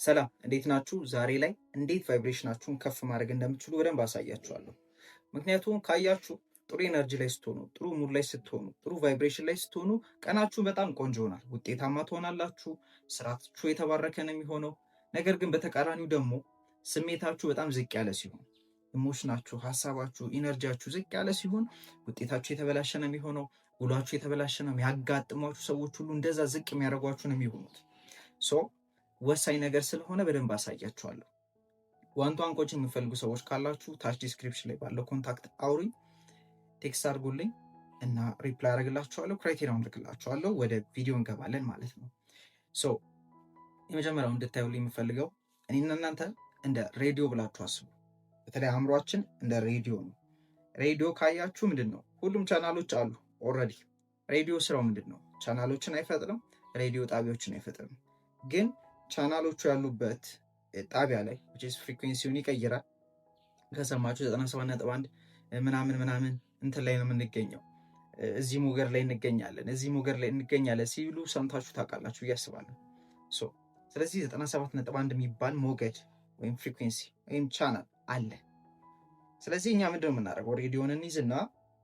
ሰላም እንዴት ናችሁ? ዛሬ ላይ እንዴት ቫይብሬሽናችሁን ከፍ ማድረግ እንደምትችሉ በደንብ አሳያችኋለሁ። ምክንያቱም ካያችሁ ጥሩ ኤነርጂ ላይ ስትሆኑ፣ ጥሩ ሙድ ላይ ስትሆኑ፣ ጥሩ ቫይብሬሽን ላይ ስትሆኑ ቀናችሁ በጣም ቆንጆ ይሆናል። ውጤታማ ትሆናላችሁ። ስራችሁ የተባረከ ነው የሚሆነው። ነገር ግን በተቃራኒው ደግሞ ስሜታችሁ በጣም ዝቅ ያለ ሲሆን፣ ኢሞሽናችሁ፣ ሀሳባችሁ፣ ኢነርጂያችሁ ዝቅ ያለ ሲሆን ውጤታችሁ የተበላሸ ነው የሚሆነው። ውሏችሁ የተበላሸ ነው። የሚያጋጥሟችሁ ሰዎች ሁሉ እንደዛ ዝቅ የሚያደርጓችሁ ነው የሚሆኑት። ወሳኝ ነገር ስለሆነ በደንብ አሳያችኋለሁ። ዋን ቱ ዋን ኮችንግ የሚፈልጉ ሰዎች ካላችሁ ታች ዲስክሪፕሽን ላይ ባለው ኮንታክት አውሩኝ፣ ቴክስት አድርጉልኝ እና ሪፕላይ አደርግላችኋለሁ። ክራይቴሪያውን ልክላችኋለሁ። ወደ ቪዲዮ እንገባለን ማለት ነው። የመጀመሪያው እንድታዩልኝ የምፈልገው እኔና እናንተ እንደ ሬዲዮ ብላችሁ አስቡ። በተለይ አእምሯችን እንደ ሬዲዮ ነው። ሬዲዮ ካያችሁ ምንድን ነው? ሁሉም ቻናሎች አሉ ኦልሬዲ። ሬዲዮ ስራው ምንድን ነው? ቻናሎችን አይፈጥርም፣ ሬዲዮ ጣቢያዎችን አይፈጥርም። ግን ቻናሎቹ ያሉበት ጣቢያ ላይ ፍሪኩዌንሲውን ይቀይራል። ከሰማችሁ 97.1 ምናምን እንትን ላይ ነው የምንገኘው። እዚህ ሞገድ ላይ እንገኛለን፣ እዚህ ሞገድ ላይ እንገኛለን ሲሉ ሰምታችሁ ታውቃላችሁ ብዬ አስባለሁ። ስለዚህ 97.1 የሚባል ሞገድ ወይም ፍሪኩዌንሲ ወይም ቻናል አለ። ስለዚህ እኛ ምንድን ነው የምናደርገው? ሬዲዮን እንይዝና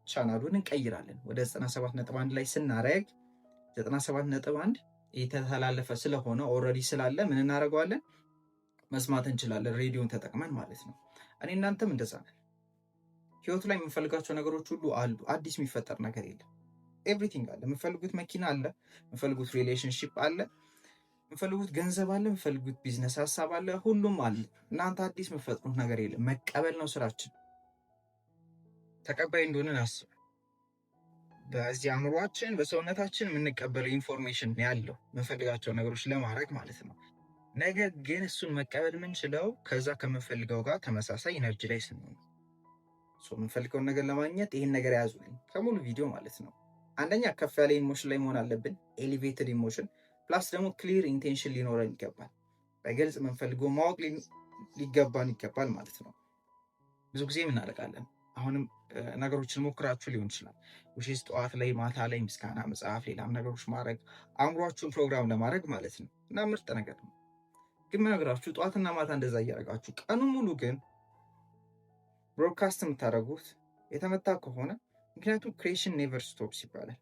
ቻናሉን እንቀይራለን። ወደ 97.1 ላይ ስናረግ 97.1 የተተላለፈ ስለሆነ ኦልሬዲ ስላለ ምን እናደርገዋለን? መስማት እንችላለን፣ ሬዲዮን ተጠቅመን ማለት ነው። እኔ እናንተም እንደዛ ነን። ህይወቱ ላይ የምንፈልጋቸው ነገሮች ሁሉ አሉ። አዲስ የሚፈጠር ነገር የለም። ኤቭሪቲንግ አለ። የምፈልጉት መኪና አለ፣ የምፈልጉት ሪሌሽንሺፕ አለ፣ የምፈልጉት ገንዘብ አለ፣ የምፈልጉት ቢዝነስ ሀሳብ አለ፣ ሁሉም አለ። እናንተ አዲስ የምፈጥሩት ነገር የለም። መቀበል ነው ስራችን። ተቀባይ እንደሆነን አስብ። በዚህ አእምሯችን በሰውነታችን የምንቀበለው ኢንፎርሜሽን ያለው የምንፈልጋቸው ነገሮች ለማድረግ ማለት ነው። ነገር ግን እሱን መቀበል የምንችለው ከዛ ከምንፈልገው ጋር ተመሳሳይ ኢነርጂ ላይ ስንሆን፣ የምንፈልገውን ነገር ለማግኘት ይህን ነገር ያዙልኝ ከሙሉ ቪዲዮ ማለት ነው። አንደኛ ከፍ ያለ ኢሞሽን ላይ መሆን አለብን፣ ኤሊቬትድ ኢሞሽን። ፕላስ ደግሞ ክሊር ኢንቴንሽን ሊኖረን ይገባል። በግልጽ የምንፈልገው ማወቅ ሊገባን ይገባል ማለት ነው። ብዙ ጊዜ እናደርጋለን። አሁንም ነገሮችን ሞክራችሁ ሊሆን ይችላል። ውሽስ ጠዋት ላይ ማታ ላይ ምስጋና መጽሐፍ፣ ሌላም ነገሮች ማድረግ አእምሯችሁን ፕሮግራም ለማድረግ ማለት ነው። እና ምርጥ ነገር ነው። ግን ነገራችሁ ጠዋትና ማታ እንደዛ እያደረጋችሁ ቀኑን ሙሉ ግን ብሮድካስት የምታደርጉት የተመታ ከሆነ፣ ምክንያቱም ክሬሽን ኔቨር ስቶፕስ ይባላል።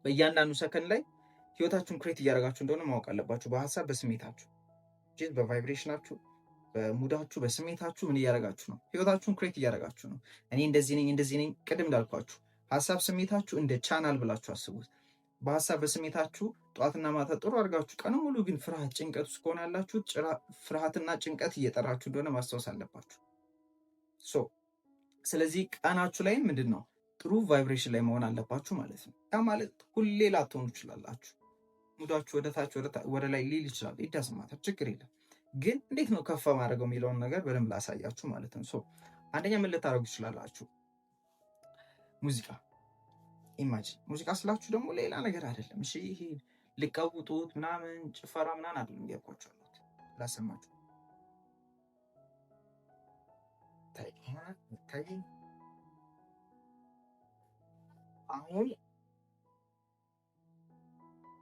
በእያንዳንዱ ሰከንድ ላይ ህይወታችሁን ክሬት እያደረጋችሁ እንደሆነ ማወቅ አለባችሁ። በሀሳብ በስሜታችሁ፣ በቫይብሬሽናችሁ፣ በሙዳችሁ፣ በስሜታችሁ ምን እያደረጋችሁ ነው? ህይወታችሁን ክሬት እያደረጋችሁ ነው። እኔ እንደዚህ ነኝ። ቅድም እንዳልኳችሁ ሀሳብ ስሜታችሁ እንደ ቻናል ብላችሁ አስቡት። በሀሳብ በስሜታችሁ ጠዋትና ማታ ጥሩ አድርጋችሁ ቀኑ ሙሉ ግን ፍርሃት፣ ጭንቀት ውስጥ ከሆነ ያላችሁት ፍርሃትና ጭንቀት እየጠራችሁ እንደሆነ ማስታወስ አለባችሁ። ስለዚህ ቀናችሁ ላይ ምንድን ነው ጥሩ ቫይብሬሽን ላይ መሆን አለባችሁ ማለት ነው። ያ ማለት ሁሌ ላትሆኑ ትችላላችሁ። ሙዳችሁ ወደ ታች ወደ ላይ ሊል ይችላል። ይዳስማታ ችግር የለም። ግን እንዴት ነው ከፍ ማድረገው የሚለውን ነገር በደንብ ላሳያችሁ ማለት ነው። አንደኛ ምን ልታደርጉ ትችላላችሁ? ሙዚቃ ኢማጂን። ሙዚቃ ስላችሁ ደግሞ ሌላ ነገር አይደለም። እሺ ይሄ ልቀውጡት ምናምን ጭፈራ ምናምን አይደለም እያልኳችሁ አሉት። ላሰማችሁ አሁን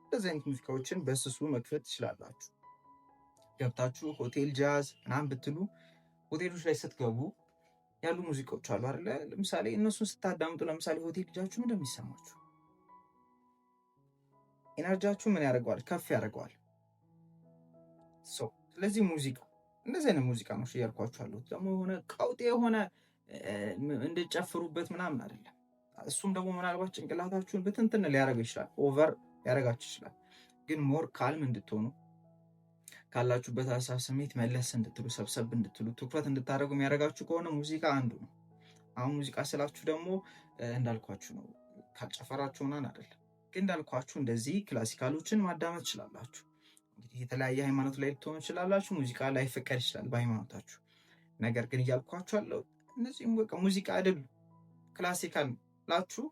እንደዚህ አይነት ሙዚቃዎችን በስሱ መክፈት ትችላላችሁ። ገብታችሁ ሆቴል ጃዝ ምናምን ብትሉ ሆቴሎች ላይ ስትገቡ ያሉ ሙዚቃዎች አሉ አይደለ? ለምሳሌ እነሱን ስታዳምጡ ለምሳሌ ሆቴል ጃችሁ ምን እንደሚሰማችሁ ኢነርጂያችሁ ምን ያደርገዋል? ከፍ ያደርገዋል። ስለዚህ ሙዚቃ እንደዚህ አይነት ሙዚቃ ነው እያልኳችሁ አሉት። ደግሞ የሆነ ቀውጤ የሆነ እንድጨፍሩበት ምናምን አይደለም። እሱም ደግሞ ምናልባት ጭንቅላታችሁን ብትንትን ሊያደርገው ይችላል፣ ኦቨር ሊያደርጋችሁ ይችላል። ግን ሞር ካልም እንድትሆኑ ካላችሁበት ሀሳብ ስሜት መለስ እንድትሉ፣ ሰብሰብ እንድትሉ፣ ትኩረት እንድታደርጉ የሚያደርጋችሁ ከሆነ ሙዚቃ አንዱ ነው። አሁን ሙዚቃ ስላችሁ ደግሞ እንዳልኳችሁ ነው፣ ካልጨፈራችሁ ምናምን አይደለም። ግን እንዳልኳችሁ እንደዚህ ክላሲካሎችን ማዳመጥ ትችላላችሁ። እንግዲህ የተለያየ ሃይማኖት ላይ ልትሆኑ ትችላላችሁ። ሙዚቃ ላይ ፍቀድ ይችላል በሃይማኖታችሁ። ነገር ግን እያልኳችሁ አለው እነዚህም በቃ ሙዚቃ አይደሉ፣ ክላሲካል ላችሁ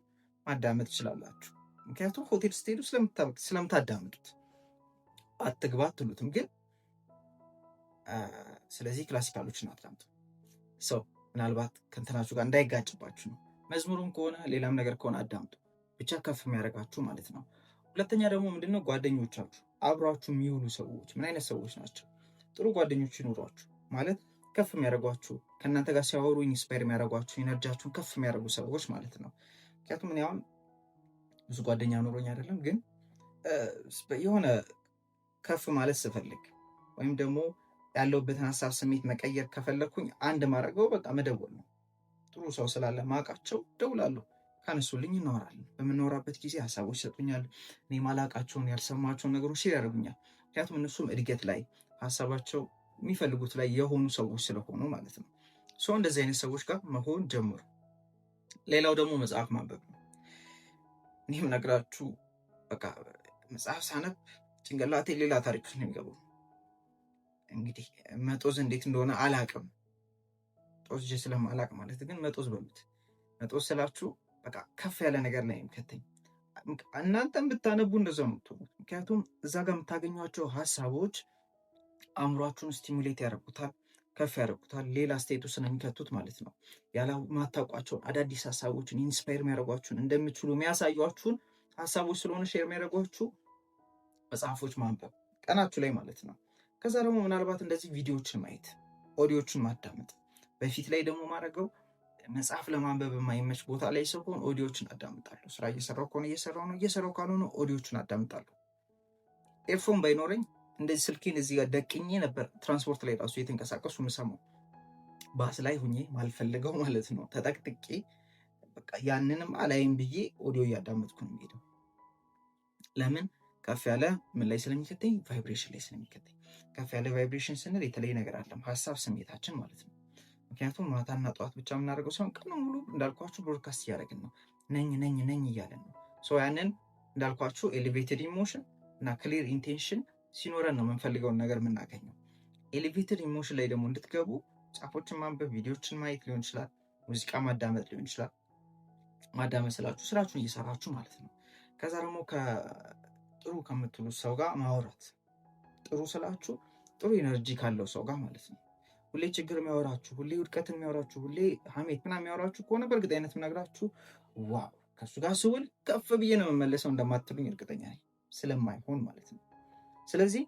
ማዳመጥ ትችላላችሁ። ምክንያቱም ሆቴል ስትሄዱ ስለምታዳምጡት አትግባ አትሉትም። ግን ስለዚህ ክላሲካሎችን አዳምጡ። ምናልባት ከእንትናችሁ ጋር እንዳይጋጭባችሁ ነው። መዝሙሩም ከሆነ ሌላም ነገር ከሆነ አዳምጡ፣ ብቻ ከፍ የሚያደርጋችሁ ማለት ነው። ሁለተኛ ደግሞ ምንድነው ጓደኞቻችሁ፣ አብሯችሁ የሚውሉ ሰዎች ምን አይነት ሰዎች ናቸው? ጥሩ ጓደኞች ይኑሯችሁ። ማለት ከፍ የሚያደርጓችሁ ከእናንተ ጋር ሲያወሩ ኢንስፓየር የሚያደርጓችሁ ኤነርጂያችሁን ከፍ የሚያደርጉ ሰዎች ማለት ነው። ምክንያቱም እኔ አሁን ብዙ ጓደኛ ኖሮኝ አይደለም፣ ግን የሆነ ከፍ ማለት ስፈልግ ወይም ደግሞ ያለውበትን ሀሳብ ስሜት መቀየር ከፈለግኩኝ አንድ ማድረገው በቃ መደወል ነው። ጥሩ ሰው ስላለ ማውቃቸው ደውላለሁ፣ ካነሱልኝ እናወራለን። በምናወራበት ጊዜ ሀሳቦች ይሰጡኛል። እኔ ማላውቃቸውን ያልሰማቸውን ነገሮች ያደርጉኛል። ምክንያቱም እነሱም እድገት ላይ ሀሳባቸው የሚፈልጉት ላይ የሆኑ ሰዎች ስለሆኑ ማለት ነው። ሰው እንደዚህ አይነት ሰዎች ጋር መሆን ጀምሩ። ሌላው ደግሞ መጽሐፍ ማንበብ ነው። እኔም ነግራችሁ በቃ መጽሐፍ ሳነብ ጭንቅላቴ ሌላ ታሪክ ነው የሚገባው። እንግዲህ መጦዝ እንዴት እንደሆነ አላቅም፣ ጦዝ ስለማላቅ ማለት ግን መጦዝ ስላችሁ በቃ ከፍ ያለ ነገር ላይ የሚከተኝ እናንተም ብታነቡ እንደዛ ነው የምትሆኑት። ምክንያቱም እዛ ጋር የምታገኟቸው ሀሳቦች አእምሯችሁን ስቲሙሌት ያደርጉታል፣ ከፍ ያደርጉታል፣ ሌላ ስቴቱ ስለሚከቱት ማለት ነው። ያለማታውቋቸውን አዳዲስ ሀሳቦችን ኢንስፓየር የሚያደርጓችሁን እንደምትችሉ የሚያሳዩችሁን ሀሳቦች ስለሆነ ሼር የሚያደርጓችሁ መጽሐፎች ማንበብ ቀናችሁ ላይ ማለት ነው። ከዛ ደግሞ ምናልባት እንደዚህ ቪዲዮዎችን ማየት፣ ኦዲዮችን ማዳመጥ። በፊት ላይ ደግሞ ማድረገው መጽሐፍ ለማንበብ የማይመች ቦታ ላይ ሲሆን ኦዲዮችን አዳምጣለሁ። ስራ እየሰራው ከሆነ እየሰራው ካልሆነ ኦዲዮችን አዳምጣለሁ። ኤርፎን ባይኖረኝ እንደዚህ ስልኬን እዚህ ጋር ደቅኜ ነበር ትራንስፖርት ላይ ራሱ የተንቀሳቀሱ ምሰማው፣ ባስ ላይ ሁኜ ማልፈልገው ማለት ነው። ተጠቅጥቄ በቃ ያንንም አላይም ብዬ ኦዲዮ እያዳመጥኩ ነው የሚሄደው። ለምን? ከፍ ያለ ምን ላይ ስለሚከተኝ? ቫይብሬሽን ላይ ስለሚከተኝ። ከፍ ያለ ቫይብሬሽን ስንል የተለየ ነገር አለም፣ ሀሳብ ስሜታችን ማለት ነው። ምክንያቱም ማታና ጠዋት ብቻ የምናደርገው ሳይሆን ቀን ሙሉ እንዳልኳችሁ ብሮድካስት እያደረግን ነው። ነኝ እያለን ነው። ያንን እንዳልኳችሁ ኤሌቬትድ ኢሞሽን እና ክሊር ኢንቴንሽን ሲኖረን ነው የምንፈልገውን ነገር የምናገኘው። ኤሌቬትድ ኢሞሽን ላይ ደግሞ እንድትገቡ መጽሐፎችን ማንበብ፣ ቪዲዮችን ማየት ሊሆን ይችላል፣ ሙዚቃ ማዳመጥ ሊሆን ይችላል። ማዳመጥ ስላችሁ ስራችሁን እየሰራችሁ ማለት ነው። ከዛ ደግሞ ጥሩ ከምትሉት ሰው ጋር ማውራት። ጥሩ ስላችሁ ጥሩ ኤነርጂ ካለው ሰው ጋር ማለት ነው። ሁሌ ችግር የሚያወራችሁ፣ ሁሌ ውድቀትን የሚያወራችሁ፣ ሁሌ ሀሜት ምናምን የሚያወራችሁ ከሆነ በእርግጠኝነት የምነግራችሁ ዋው ከእሱ ጋር ስውል ከፍ ብዬ ነው የምመለሰው እንደማትሉኝ እርግጠኛ ነኝ፣ ስለማይሆን ማለት ነው። ስለዚህ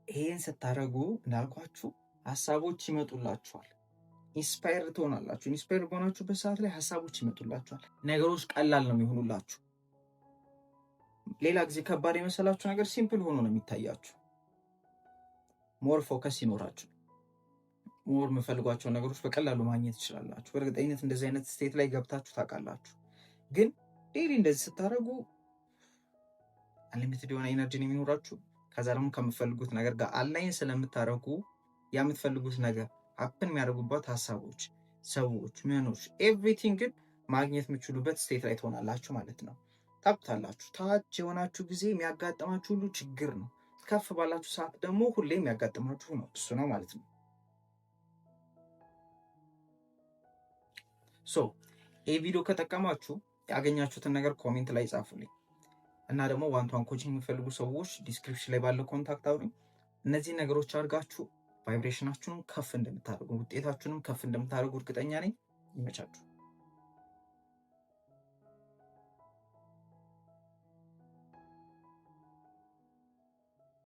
ይሄን ስታደርጉ እንዳልኳችሁ ሀሳቦች ይመጡላችኋል፣ ኢንስፓየር ትሆናላችሁ። ኢንስፓየር በሆናችሁበት ሰዓት ላይ ሀሳቦች ይመጡላችኋል። ነገሮች ቀላል ነው የሚሆኑላችሁ። ሌላ ጊዜ ከባድ የመሰላችሁ ነገር ሲምፕል ሆኖ ነው የሚታያችሁ። ሞር ፎከስ ይኖራችሁ፣ ሞር የምፈልጓቸው ነገሮች በቀላሉ ማግኘት ትችላላችሁ። በእርግጠኝነት እንደዚህ አይነት ስቴት ላይ ገብታችሁ ታውቃላችሁ። ግን ዴይሊ እንደዚህ ስታደርጉ አንሊሚትድ የሆነ ኤነርጂን የሚኖራችሁ፣ ከዛ ደግሞ ከምፈልጉት ነገር ጋር አላይን ስለምታደርጉ የምትፈልጉት ነገር ሀፕን የሚያደርጉባት ሀሳቦች፣ ሰዎች፣ ምኖች ኤቭሪቲንግን ማግኘት የምችሉበት ስቴት ላይ ትሆናላችሁ ማለት ነው። ታብታላችሁ። ታች የሆናችሁ ጊዜ የሚያጋጥማችሁ ሁሉ ችግር ነው። ከፍ ባላችሁ ሰዓት ደግሞ ሁሌ የሚያጋጥማችሁ ነው እሱ ነው ማለት ነው። ይህ ቪዲዮ ከጠቀማችሁ ያገኛችሁትን ነገር ኮሜንት ላይ ጻፉልኝ እና ደግሞ ዋን-ቱ-ዋን ኮቺንግ የሚፈልጉ ሰዎች ዲስክሪፕሽን ላይ ባለው ኮንታክት አውሩኝ። እነዚህ ነገሮች አድርጋችሁ ቫይብሬሽናችሁንም ከፍ እንደምታደርጉ ውጤታችሁንም ከፍ እንደምታደርጉ እርግጠኛ ነኝ። ይመቻችሁ።